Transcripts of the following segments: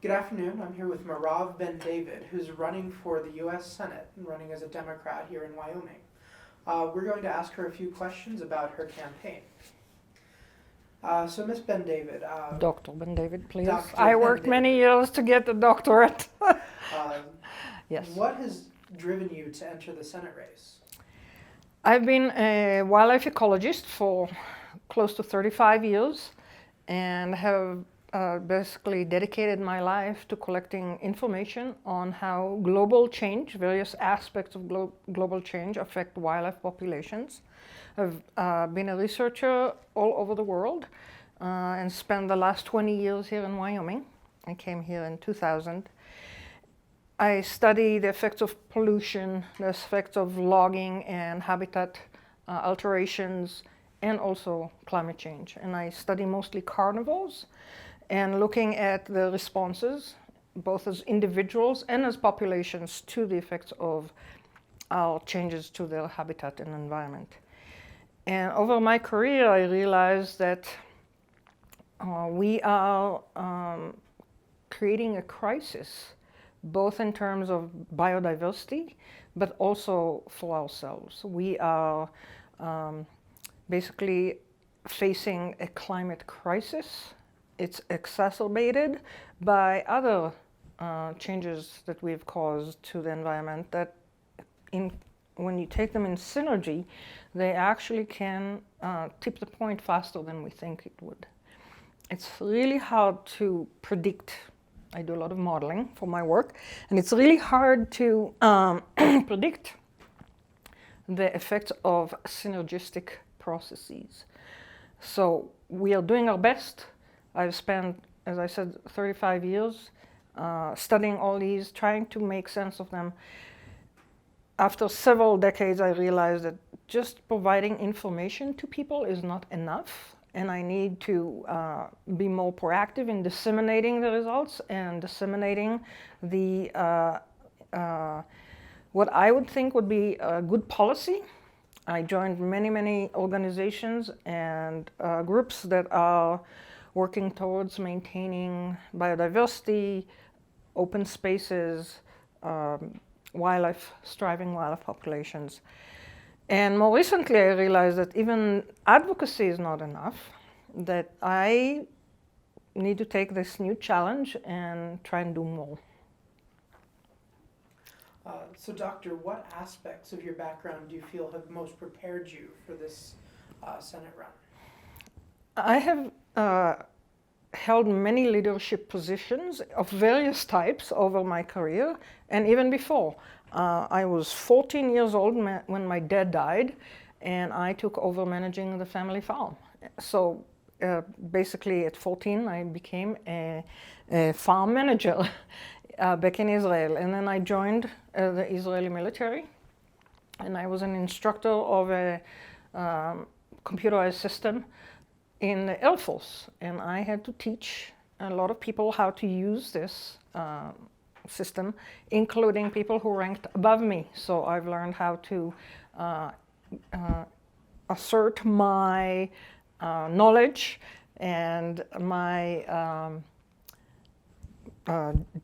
Good afternoon. I'm here with Marev Ben-David, who's running for the U.S. Senate and running as a Democrat here in Wyoming. We're going to ask her a few questions about her campaign. So, Ms. Ben-David. Dr. Ben-David, please. Dr. I worked Ben-David. many years to get the doctorate. Yes. What has driven you to enter the Senate race? I've been a wildlife ecologist for close to 35 years and have basically dedicated my life to collecting information on how global change, various aspects of global change affect wildlife populations. I've been a researcher all over the world and spent the last 20 years here in Wyoming. I came here in 2000. I study the effects of pollution, the effects of logging and habitat alterations, and also climate change. And I study mostly carnivores and looking at the responses, both as individuals and as populations, to the effects of our changes to their habitat and environment. And over my career, I realized that we are creating a crisis, both in terms of biodiversity, but also for ourselves. We are basically facing a climate crisis. It's exacerbated by other changes that we've caused to the environment that when you take them in synergy, they actually can tip the point faster than we think it would. It's really hard to predict. I do a lot of modeling for my work, and it's really hard to predict the effects of synergistic processes. So we are doing our best. I've spent, as I said, 35 years studying all these, trying to make sense of them. After several decades, I realized that just providing information to people is not enough, and I need to be more proactive in disseminating the results and disseminating the what I would think would be a good policy. I joined many organizations and groups that are working towards maintaining biodiversity, open spaces, thriving wildlife populations. And more recently, I realized that even advocacy is not enough, that I need to take this new challenge and try and do more. So, Doctor, what aspects of your background do you feel have most prepared you for this Senate run? I have held many leadership positions of various types over my career, and even before. I was 14 years old when my dad died, and I took over managing the family farm. So basically at 14, I became a farm manager back in Israel. And then I joined the Israeli military, and I was an instructor of a computerized system in the Air Force. And I had to teach a lot of people how to use this system, including people who ranked above me. So I've learned how to assert my knowledge and my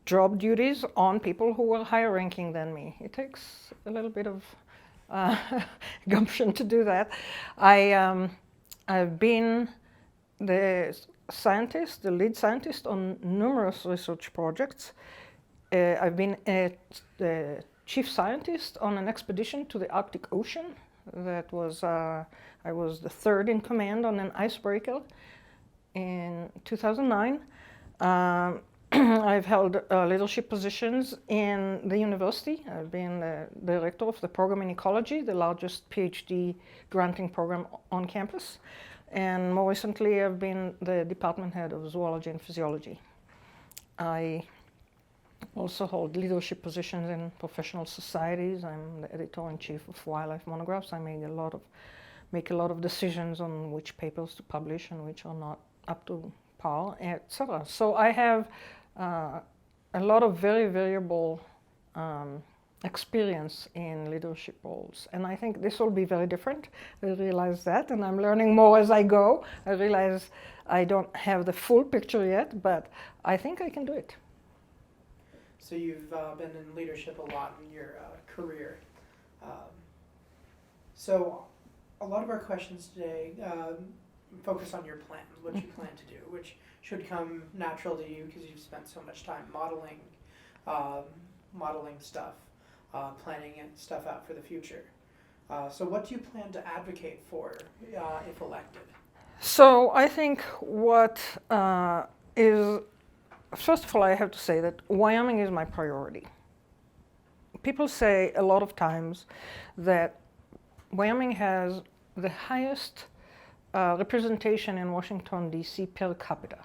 job duties on people who were higher ranking than me. It takes a little bit of gumption to do that. I've been the scientist, the lead scientist on numerous research projects. I've been the chief scientist on an expedition to the Arctic Ocean. That was, I was the third in command on an icebreaker in 2009. I've held leadership positions in the university. I've been the director of the program in Ecology, the largest PhD granting program on campus. And more recently, I've been the department head of zoology and physiology. I also hold leadership positions in professional societies. I'm the editor-in-chief of Wildlife Monographs. I make a lot of decisions on which papers to publish and which are not up to par, etc. So I have a lot of very variable experience in leadership roles. And I think this will be very different. I realize that, and I'm learning more as I go. I realize I don't have the full picture yet, but I think I can do it. So you've been in leadership a lot in your career. Um, so a lot of our questions today focus on your plan, what you plan to do, which should come natural to you because you've spent so much time modeling stuff, planning stuff out for the future. So what do you plan to advocate for if elected? So I think what is, first of all, I have to say that Wyoming is my priority. People say a lot of times that Wyoming has the highest representation in Washington, D.C. per capita.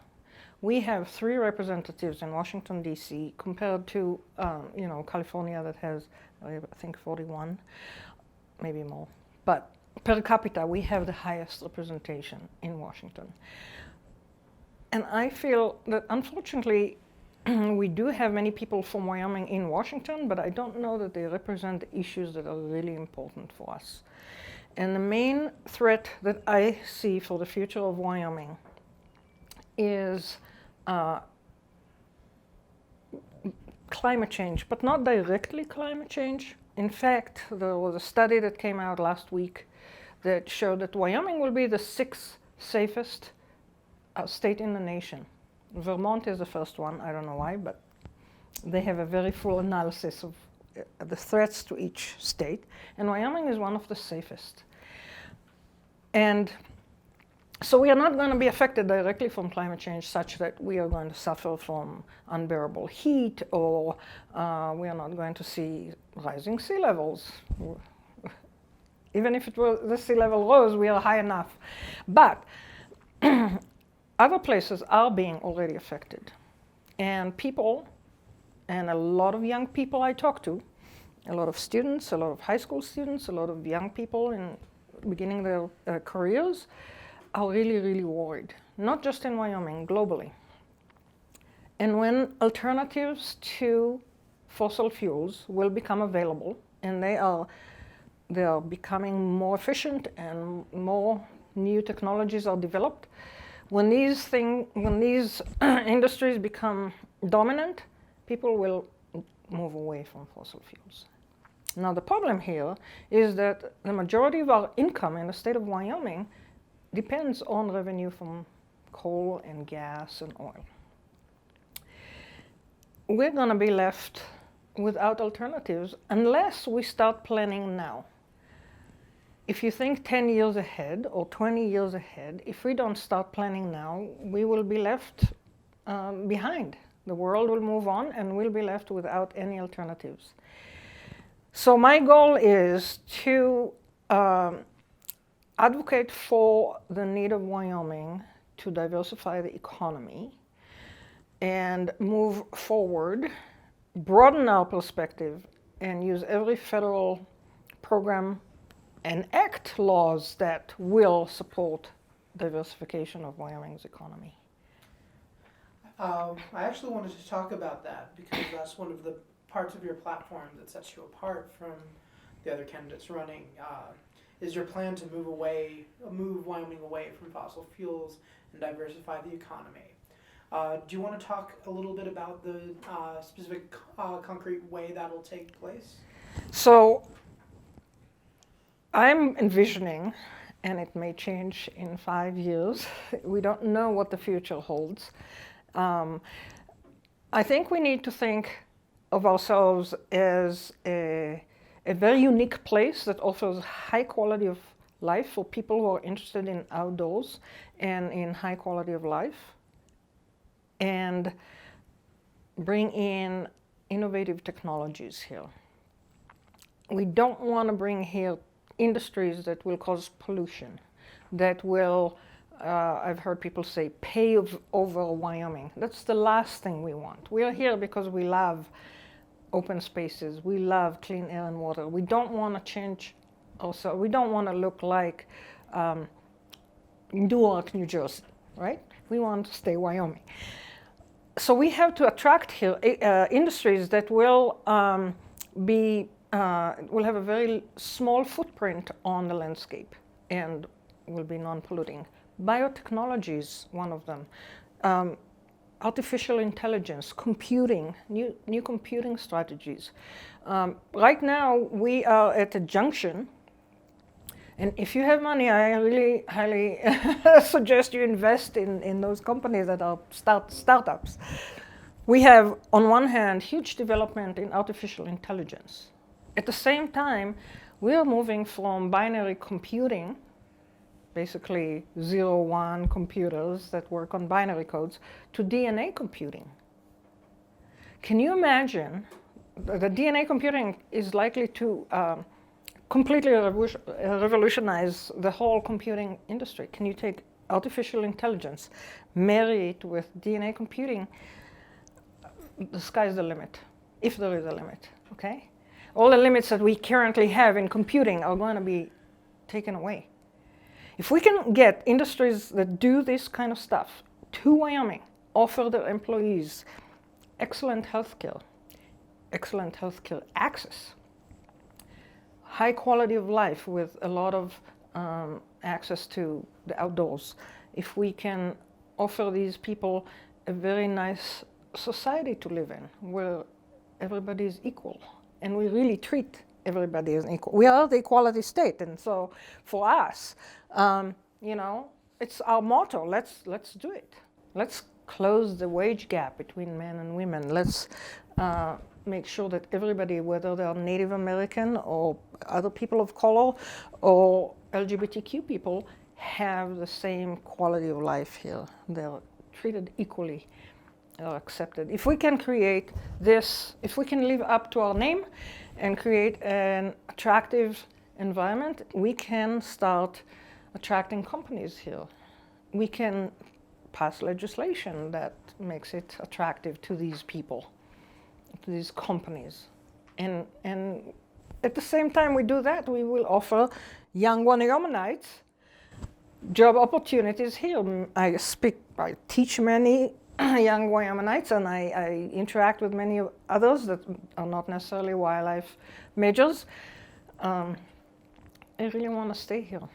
We have 3 representatives in Washington, D.C. compared to, California that has, I think, 41, maybe more. But per capita, we have the highest representation in Washington. And I feel that, unfortunately, we do have many people from Wyoming in Washington, but I don't know that they represent the issues that are really important for us. And the main threat that I see for the future of Wyoming is climate change, but not directly climate change. In fact, there was a study that came out last week that showed that Wyoming will be the 6th safest state in the nation. Vermont is the first one, I don't know why, but they have a very full analysis of the threats to each state, and Wyoming is one of the safest. And so we are not going to be affected directly from climate change such that we are going to suffer from unbearable heat, or we are not going to see rising sea levels. Even if the sea level rose, we are high enough. But other places are being already affected. And people, and a lot of young people I talk to, a lot of students, a lot of high school students, a lot of young people in beginning their careers, are really, really worried. Not just in Wyoming, globally. And when alternatives to fossil fuels will become available, and they are becoming more efficient and more new technologies are developed, when these industries become dominant, people will move away from fossil fuels. Now the problem here is that the majority of our income in the state of Wyoming depends on revenue from coal and gas and oil. We're going to be left without alternatives unless we start planning now. If you think 10 years ahead or 20 years ahead, if we don't start planning now, we will be left behind. The world will move on and we'll be left without any alternatives. So my goal is to advocate for the need of Wyoming to diversify the economy and move forward, broaden our perspective, and use every federal program and act laws that will support diversification of Wyoming's economy. I actually wanted to talk about that because that's one of the parts of your platform that sets you apart from the other candidates running. Is your plan to move Wyoming away from fossil fuels and diversify the economy? Do you want to talk a little bit about the specific concrete way that will take place? So I'm envisioning, and it may change in 5 years, we don't know what the future holds. I think we need to think of ourselves as a very unique place that offers high quality of life for people who are interested in outdoors and in high quality of life, and bring in innovative technologies here. We don't want to bring here industries that will cause pollution, that will, I've heard people say, pave over Wyoming. That's the last thing we want. We are here because we love open spaces, we love clean air and water. We don't want to change also, we don't want to look like Newark, New Jersey, right? We want to stay Wyoming. So we have to attract here industries that will will have a very small footprint on the landscape and will be non-polluting. Biotechnology is one of them. artificial intelligence, computing, new computing strategies. Right now, we are at a junction, and if you have money, I really highly suggest you invest in those companies that are startups. We have, on one hand, huge development in artificial intelligence. At the same time, we are moving from binary computing, basically 0-1 computers that work on binary codes, to DNA computing. Can you imagine the DNA computing is likely to completely revolutionize the whole computing industry? Can you take artificial intelligence, marry it with DNA computing? The sky's the limit, if there is a limit, okay? All the limits that we currently have in computing are going to be taken away. If we can get industries that do this kind of stuff to Wyoming, offer their employees excellent healthcare access, high quality of life with a lot of access to the outdoors, if we can offer these people a very nice society to live in where everybody is equal and we really treat everybody as equal. We are the equality state, and so for us, it's our motto. Let's do it. Let's close the wage gap between men and women. Let's make sure that everybody, whether they're Native American or other people of color or LGBTQ people, have the same quality of life here. They're treated equally, are accepted. If we can create this, if we can live up to our name and create an attractive environment, we can start attracting companies here. We can pass legislation that makes it attractive to these people, to these companies. And at the same time we do that, we will offer young Wyomingites job opportunities here. I teach many young Wyomingites, and I interact with many others that are not necessarily wildlife majors. I really want to stay here.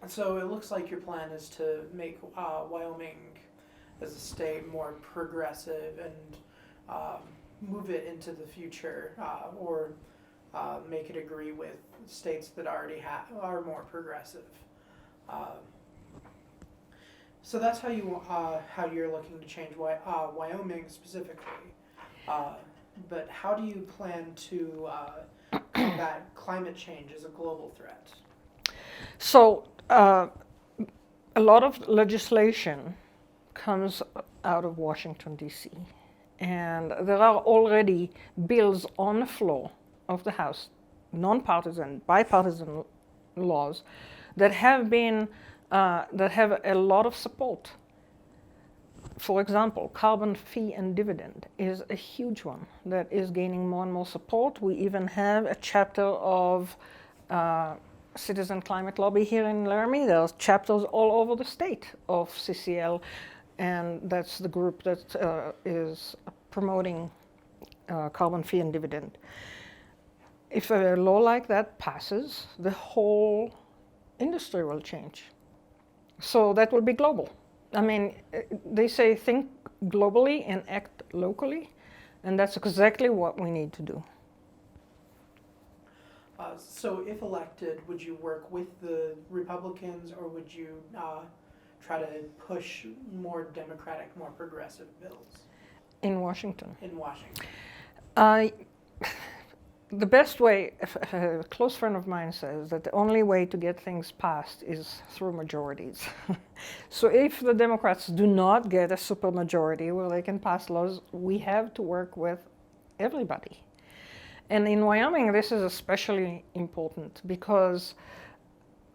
So it looks like your plan is to make Wyoming as a state more progressive and move it into the future, or make it agree with states that already are more progressive. So that's how you're looking to change Wyoming specifically. But how do you plan to combat climate change as a global threat? So a lot of legislation comes out of Washington, D.C. And there are already bills on the floor of the House, nonpartisan, bipartisan laws that have been that have a lot of support. For example, carbon fee and dividend is a huge one that is gaining more and more support. We even have a chapter of Citizen Climate Lobby here in Laramie. There's chapters all over the state of CCL, and that's the group that is promoting carbon fee and dividend. If a law like that passes, the whole industry will change. So that will be global. I mean, they say think globally and act locally, and that's exactly what we need to do. So if elected, would you work with the Republicans, or would you try to push more democratic, more progressive bills? In Washington. In Washington. The best way, a close friend of mine says that the only way to get things passed is through majorities. So if the Democrats do not get a supermajority where they can pass laws, we have to work with everybody. And in Wyoming, this is especially important because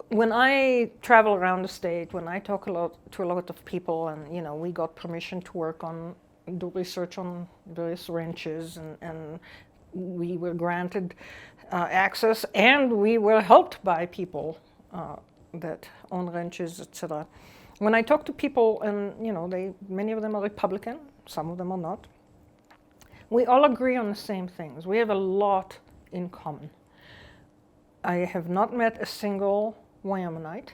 when I travel around the state, when I talk to a lot of people, and we got permission to do research on various ranches, and we were granted access, and we were helped by people that own ranches, etc. When I talk to people, and many of them are Republican, some of them are not, we all agree on the same things. We have a lot in common. I have not met a single Wyomingite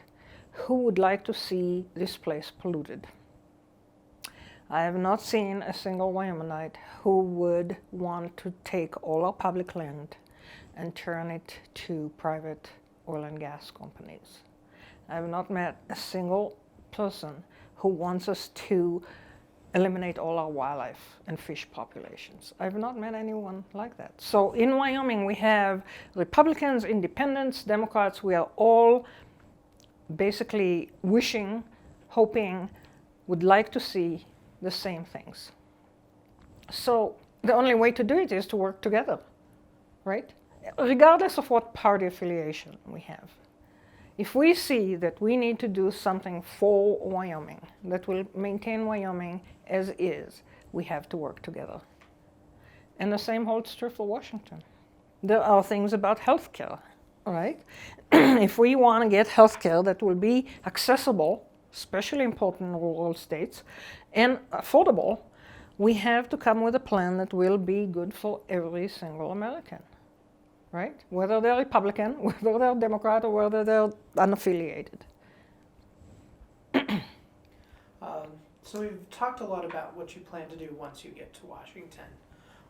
who would like to see this place polluted. I have not seen a single Wyomingite who would want to take all our public land and turn it to private oil and gas companies. I have not met a single person who wants us to eliminate all our wildlife and fish populations. I've not met anyone like that. So in Wyoming, we have Republicans, Independents, Democrats. We are all basically wishing, hoping, would like to see the same things. So the only way to do it is to work together, right? Regardless of what party affiliation we have. If we see that we need to do something for Wyoming that will maintain Wyoming as is, we have to work together. And the same holds true for Washington. There are things about healthcare, right? If we want to get healthcare that will be accessible, especially important in rural states, and affordable, we have to come with a plan that will be good for every single American. Right? Whether they're Republican, whether they're Democrat, or whether they're unaffiliated. So we've talked a lot about what you plan to do once you get to Washington,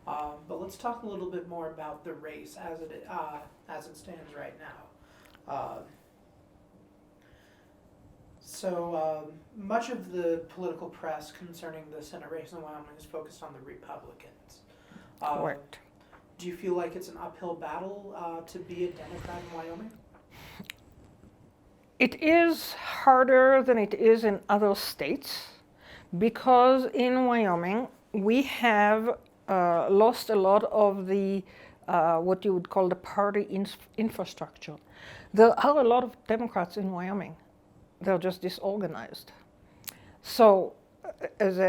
but let's talk a little bit more about the race as it stands right now. So much of the political press concerning the Senate race in Wyoming is focused on the Republicans. Correct. Do you feel like it's an uphill battle to be a Democrat in Wyoming? It is harder than it is in other states because in Wyoming we have lost a lot of the what you would call the party infrastructure. There are a lot of Democrats in Wyoming. They're just disorganized. So as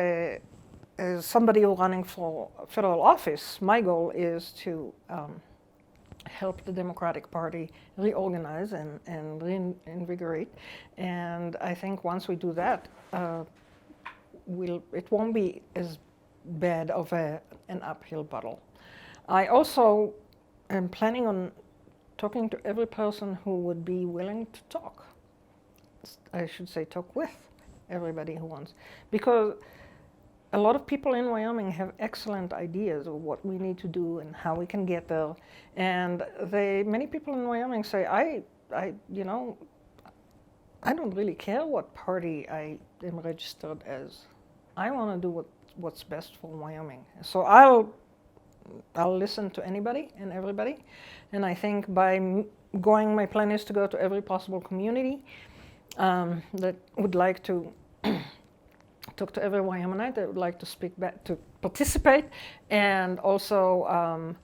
somebody running for federal office, my goal is to help the Democratic Party reorganize and reinvigorate. And I think once we do that, it won't be as bad of an uphill battle. I also am planning on talking to every person who would be willing to talk. I should say talk with everybody who wants. Because a lot of people in Wyoming have excellent ideas of what we need to do and how we can get there. And many people in Wyoming say, I don't really care what party I am registered as. I want to do what's best for Wyoming. So I'll listen to anybody and everybody. And I think my plan is to go to every possible community that would like to talk to every Wyomingite that would like to speak back, to participate, and also,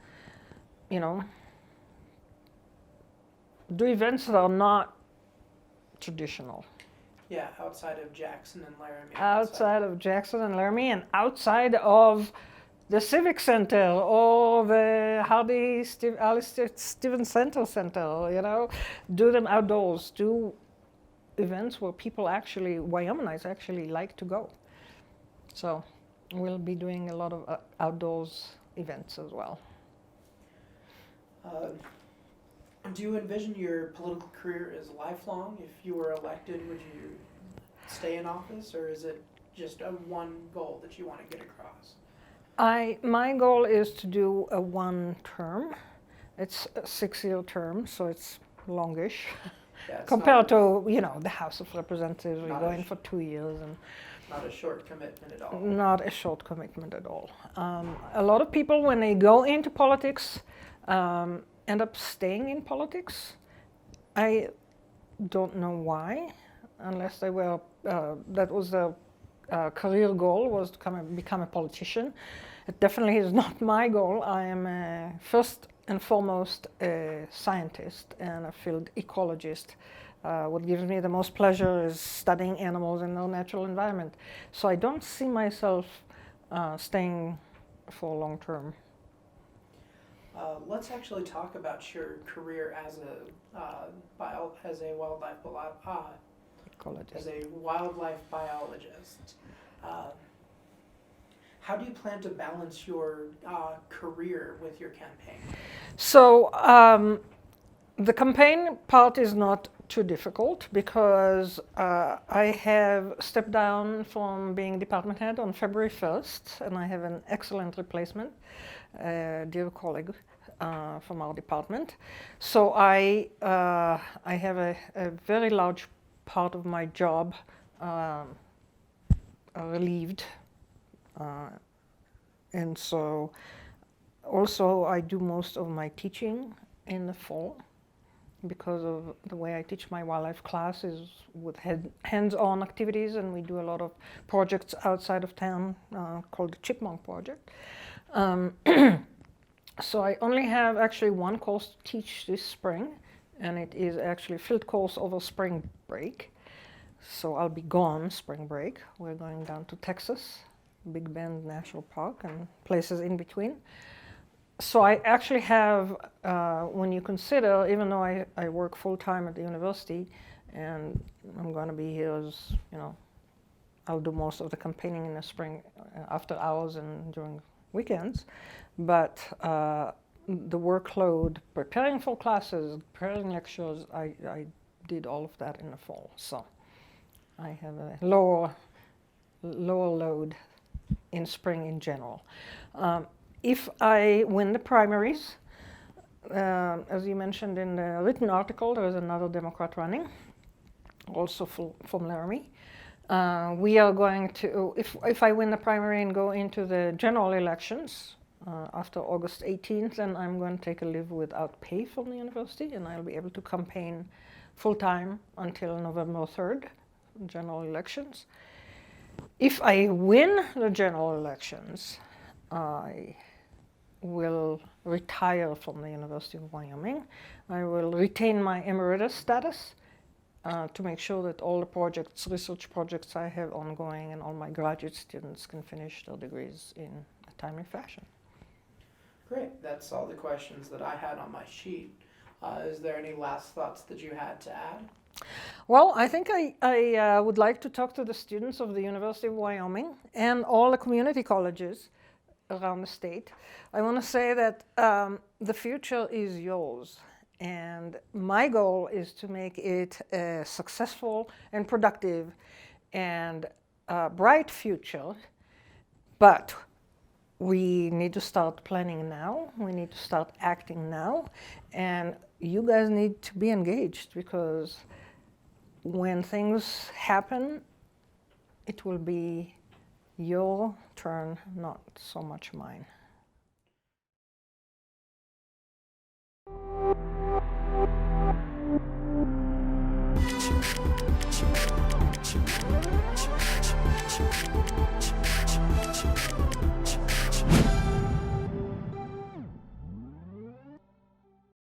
do events that are not traditional. Yeah, outside of Jackson and Laramie. Outside of Jackson and Laramie, and outside of the Civic Center or the Alice Stevens Center, do them outdoors. Do events where people Wyomingites actually like to go. So we'll be doing a lot of outdoors events as well. Do you envision your political career as lifelong? If you were elected, would you stay in office, or is it just a one goal that you want to get across? My goal is to do a one term. It's a 6-year term, so it's longish. Yeah, compared to the House of Representatives, we're going for 2 years, and not a short commitment at all. Not a short commitment at all. A lot of people, when they go into politics, end up staying in politics. I don't know why, unless they were. That was their career goal, was to become a politician. It definitely is not my goal. I am first and foremost a scientist and a field ecologist. What gives me the most pleasure is studying animals in their natural environment. So I don't see myself staying for long term. Let's actually talk about your career as a wildlife biologist. How do you plan to balance your career with your campaign? So the campaign part is not too difficult because I have stepped down from being department head on February 1st, and I have an excellent replacement, dear colleague from our department. So I have a very large part of my job relieved, and so also I do most of my teaching in the fall, because of the way I teach my wildlife classes with hands-on activities, and we do a lot of projects outside of town called the Chipmunk Project. So I only have actually one course to teach this spring, and it is actually a field course over spring break. So I'll be gone spring break. We're going down to Texas, Big Bend National Park and places in between. So I actually have, when you consider, even though I work full-time at the university and I'm going to be here as, I'll do most of the campaigning in the spring after hours and during weekends, but the workload, preparing for classes, preparing lectures, I did all of that in the fall. So I have a lower load in spring in general. If I win the primaries, as you mentioned in the written article, there is another Democrat running, also from Laramie. We are going to, if I win the primary and go into the general elections after August 18th, then I'm going to take a leave without pay from the university, and I'll be able to campaign full-time until November 3rd, general elections. If I win the general elections, I will retire from the University of Wyoming. I will retain my emeritus status to make sure that all the projects, research projects I have ongoing, and all my graduate students can finish their degrees in a timely fashion. Great. That's all the questions that I had on my sheet. Is there any last thoughts that you had to add? Well, I think I would like to talk to the students of the University of Wyoming and all the community colleges around the state. I want to say that the future is yours, and my goal is to make it a successful and productive and bright future, but we need to start planning now, we need to start acting now, and you guys need to be engaged, because when things happen, it will be your turn, not so much mine.